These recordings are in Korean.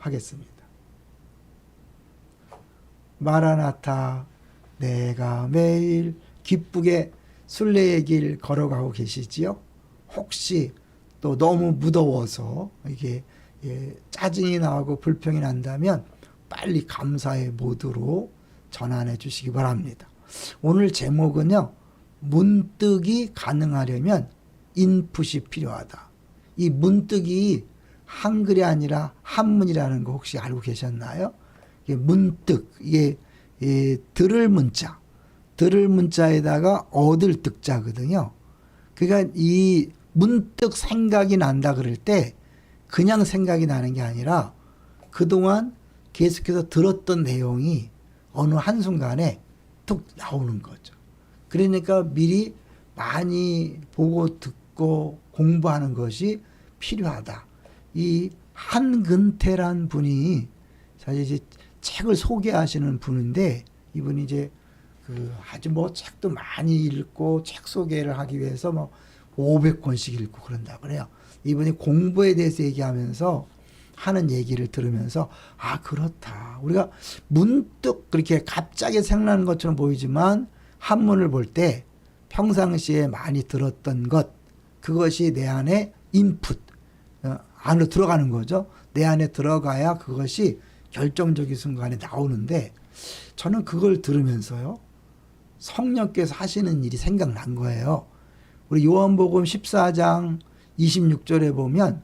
하겠습니다. 마라나타, 내가 매일 기쁘게 순례의 길 걸어가고 계시지요? 혹시 또 너무 무더워서 이게 짜증이 나고 불평이 난다면 빨리 감사의 모드로 전환해 주시기 바랍니다. 오늘 제목은요, 문득이 가능하려면 인풋이 필요하다. 이 문득이 한글이 아니라 한문이라는 거 혹시 알고 계셨나요? 이게 문득, 이게 들을 문자, 들을 문자에다가 얻을 득자거든요. 그러니까 이 문득 생각이 난다 그럴 때 그냥 생각이 나는 게 아니라 그동안 계속해서 들었던 내용이 어느 한순간에 툭 나오는 거죠. 그러니까 미리 많이 보고 듣고 공부하는 것이 필요하다. 이 한근태란 분이 사실 이제 책을 소개하시는 분인데, 이분이 이제 아주 뭐 책도 많이 읽고 책 소개를 하기 위해서 뭐 500권씩 읽고 그런다 그래요. 이분이 공부에 대해서 얘기하면서 하는 얘기를 들으면서 아, 그렇다. 우리가 문득 그렇게 갑자기 생각나는 것처럼 보이지만 한문을 볼 때 평상시에 많이 들었던 것, 그것이 내 안에 인풋, 안으로 들어가는 거죠. 내 안에 들어가야 그것이 결정적인 순간에 나오는데, 저는 그걸 들으면서요, 성령께서 하시는 일이 생각난 거예요. 우리 요한복음 14장 26절에 보면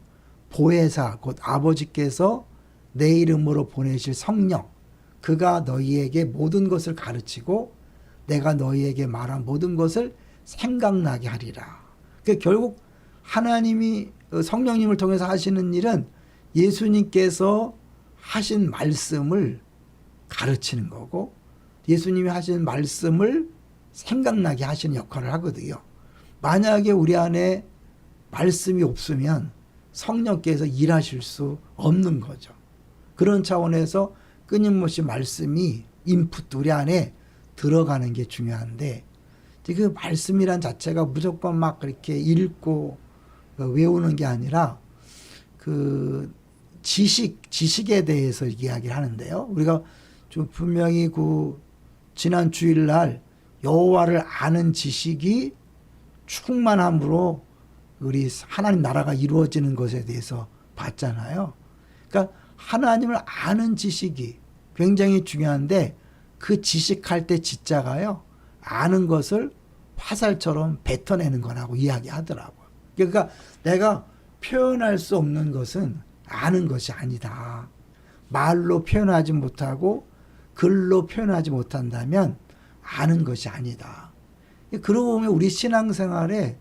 보혜사 곧 아버지께서 내 이름으로 보내실 성령, 그가 너희에게 모든 것을 가르치고 내가 너희에게 말한 모든 것을 생각나게 하리라. 그러니까 결국 하나님이 성령님을 통해서 하시는 일은 예수님께서 하신 말씀을 가르치는 거고, 예수님이 하신 말씀을 생각나게 하시는 역할을 하거든요. 만약에 우리 안에 말씀이 없으면 성령께서 일하실 수 없는 거죠. 그런 차원에서 끊임없이 말씀이 인풋 우리 안에 들어가는 게 중요한데, 그 말씀이란 자체가 무조건 막 그렇게 읽고 외우는 게 아니라 그 지식에 대해서 이야기를 하는데요. 우리가 좀 분명히 지난 주일날 여호와를 아는 지식이 충만함으로 우리 하나님 나라가 이루어지는 것에 대해서 봤잖아요. 그러니까 하나님을 아는 지식이 굉장히 중요한데, 그 지식할 때 지자가요, 아는 것을 화살처럼 뱉어내는 거라고 이야기하더라고요. 그러니까 내가 표현할 수 없는 것은 아는 것이 아니다. 말로 표현하지 못하고 글로 표현하지 못한다면 아는 것이 아니다. 그러고 보면 우리 신앙생활에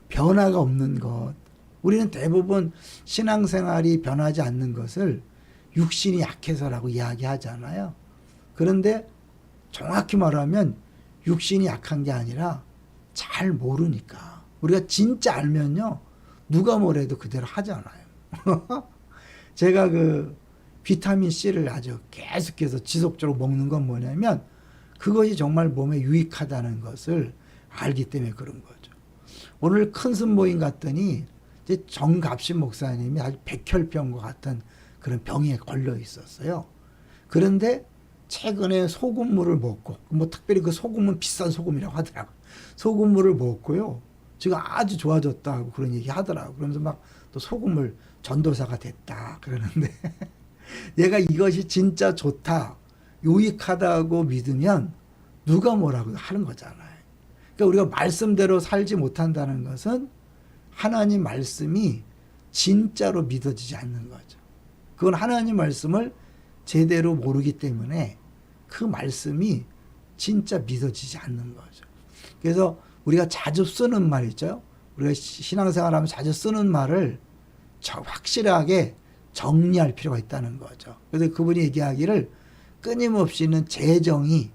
변화가 없는 것, 우리는 대부분 신앙생활이 변하지 않는 것을 육신이 약해서라고 이야기하잖아요. 그런데 정확히 말하면 육신이 약한 게 아니라 잘 모르니까. 우리가 진짜 알면요, 누가 뭐래도 그대로 하잖아요. 제가 비타민 C를 아주 계속해서 지속적으로 먹는 건 뭐냐면 그것이 정말 몸에 유익하다는 것을 알기 때문에 그런 거죠. 오늘 큰 순모임 갔더니 이제 정갑신 목사님이 아주 백혈병과 같은 그런 병에 걸려 있었어요. 그런데 최근에 소금물을 먹고, 뭐 특별히 그 소금은 비싼 소금이라고 하더라고요. 소금물을 먹고요, 지금 아주 좋아졌다고 그런 얘기 하더라고요. 그러면서 막 또 소금물 전도사가 됐다 그러는데 얘가 이것이 진짜 좋다, 유익하다고 믿으면 누가 뭐라고 하는 거잖아요. 그러니까 우리가 말씀대로 살지 못한다는 것은 하나님 말씀이 진짜로 믿어지지 않는 거죠. 그건 하나님 말씀을 제대로 모르기 때문에 그 말씀이 진짜 믿어지지 않는 거죠. 그래서 우리가 자주 쓰는 말 있죠. 우리가 신앙생활하면 자주 쓰는 말을 확실하게 정리할 필요가 있다는 거죠. 그래서 그분이 얘기하기를 끊임없이 있는 재정이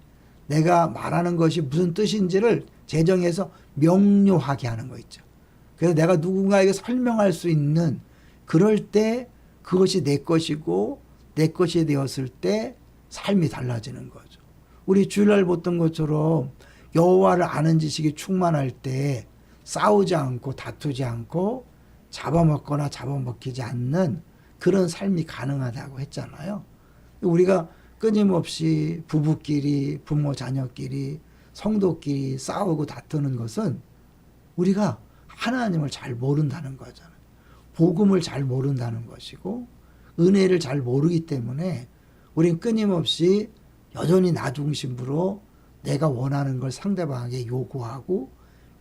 내가 말하는 것이 무슨 뜻인지를 재정해서 명료하게 하는 거 있죠. 그래서 내가 누군가에게 설명할 수 있는, 그럴 때 그것이 내 것이고 내 것이 되었을 때 삶이 달라지는 거죠. 우리 주일날 봤던 것처럼 여호와를 아는 지식이 충만할 때 싸우지 않고 다투지 않고 잡아먹거나 잡아먹히지 않는 그런 삶이 가능하다고 했잖아요. 우리가 끊임없이 부부끼리, 부모 자녀끼리, 성도끼리 싸우고 다투는 것은 우리가 하나님을 잘 모른다는 거잖아요. 복음을 잘 모른다는 것이고 은혜를 잘 모르기 때문에 우리는 끊임없이 여전히 나 중심으로 내가 원하는 걸 상대방에게 요구하고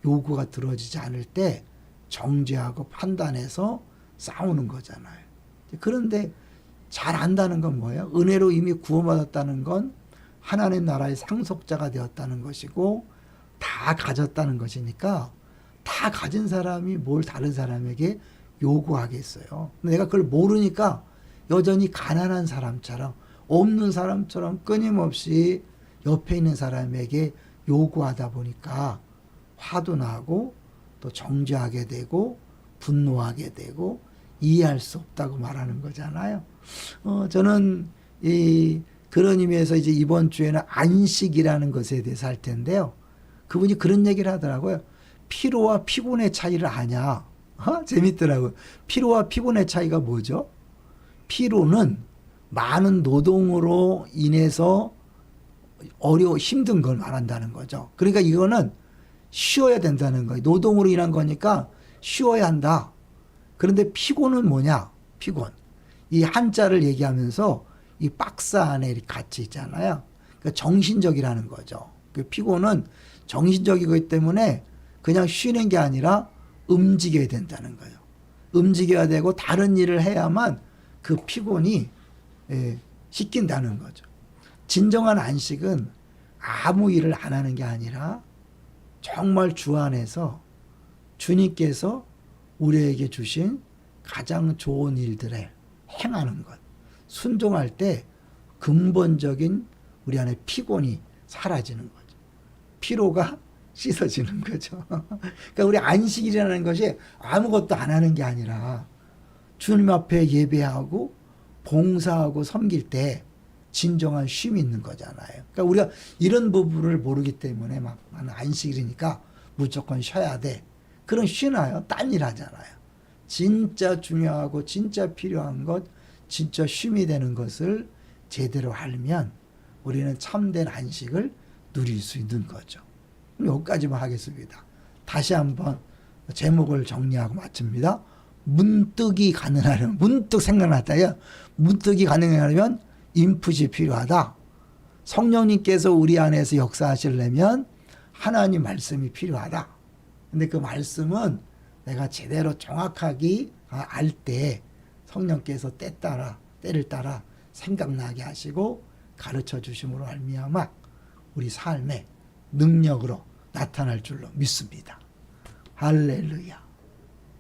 요구가 들어지지 않을 때 정죄하고 판단해서 싸우는 거잖아요. 그런데 잘 안다는 건 뭐예요? 은혜로 이미 구원받았다는 건 하나님 나라의 상속자가 되었다는 것이고 다 가졌다는 것이니까 다 가진 사람이 뭘 다른 사람에게 요구하겠어요. 내가 그걸 모르니까 여전히 가난한 사람처럼 없는 사람처럼 끊임없이 옆에 있는 사람에게 요구하다 보니까 화도 나고 또 정죄하게 되고 분노하게 되고 이해할 수 없다고 말하는 거잖아요. 저는 그런 의미에서 이제 이번 주에는 안식이라는 것에 대해서 할 텐데요. 그분이 그런 얘기를 하더라고요. 피로와 피곤의 차이를 아냐? 재밌더라고요. 피로와 피곤의 차이가 뭐죠? 피로는 많은 노동으로 인해서 힘든 걸 말한다는 거죠. 그러니까 이거는 쉬어야 된다는 거예요. 노동으로 인한 거니까 쉬어야 한다. 그런데 피곤은 뭐냐? 피곤. 이 한자를 얘기하면서 이 박스 안에 이렇게 같이 있잖아요. 그러니까 정신적이라는 거죠. 그 피곤은 정신적이기 때문에 그냥 쉬는 게 아니라 움직여야 된다는 거예요. 움직여야 되고 다른 일을 해야만 그 피곤이 씻긴다는 거죠. 진정한 안식은 아무 일을 안 하는 게 아니라 정말 주 안에서 주님께서 우리에게 주신 가장 좋은 일들을 행하는 것. 순종할 때 근본적인 우리 안에 피곤이 사라지는 거죠. 피로가 씻어지는 거죠. 그러니까 우리 안식이라는 것이 아무것도 안 하는 게 아니라 주님 앞에 예배하고 봉사하고 섬길 때 진정한 쉼이 있는 거잖아요. 그러니까 우리가 이런 부분을 모르기 때문에 막 안식이니까 무조건 쉬어야 돼. 그런 쉬나요? 딴 일 하잖아요. 진짜 중요하고 진짜 필요한 것, 진짜 쉼이 되는 것을 제대로 알면 우리는 참된 안식을 누릴 수 있는 거죠. 여기까지만 하겠습니다. 다시 한번 제목을 정리하고 마칩니다. 문득이 가능하려면, 문득 생각났다요. 문득이 가능하려면 인풋이 필요하다. 성령님께서 우리 안에서 역사하시려면 하나님 말씀이 필요하다. 근데 그 말씀은 내가 제대로 정확하게 알 때 성령께서 때를 따라 생각나게 하시고 가르쳐 주심으로 말미암아 우리 삶의 능력으로 나타날 줄로 믿습니다. 할렐루야.